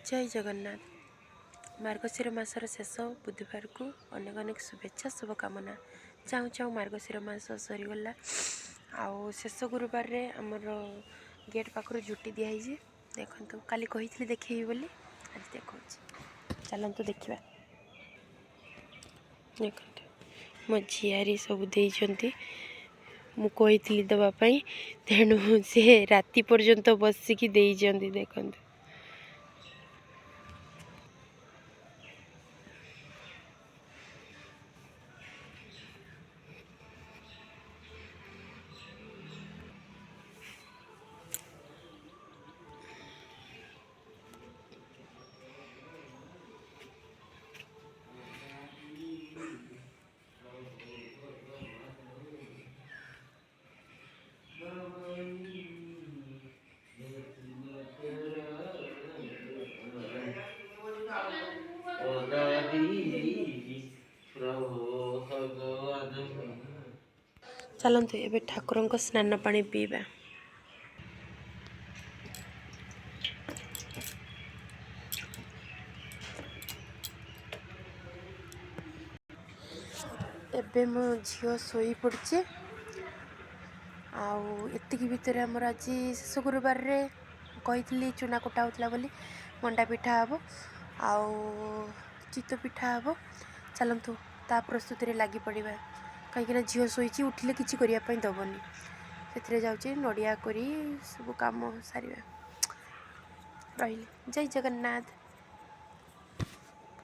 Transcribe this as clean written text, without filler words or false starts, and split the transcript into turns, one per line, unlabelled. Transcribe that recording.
जय जगन्नाथ। मार्गशीर मासर शेष बुधवार को अनेक अनेक शुभेच्छा शुभकामना। चाहूँ चाहूँ मार्गशीर मास सरीगला आउ शेष गुरुबार रे आमर गेट पाखर झुटी दिखाई देखो काली कही देखी बोली आज देखा चलतु देखा देखते मो झियारी सब देइचंती मु कही दवापाई तेणु से राति पर्यंत बसिकी देइचंती देखते चलतु एबे ठाकुर स्नान पानी पीवा। एबे मो झील शोई पड़ी आती भितर आमर आज शेष गुरुबार रे कही चूना कुटा होता बोली मंडा पिठा हम आउ चित पिठा हम। चलतु ता प्रस्तुति लगी पड़ा कहीं झील शोची उठिले किसी करने दबनी से जाऊँचे नड़िया कर सब कम सारे रही। जय जगन्नाथ।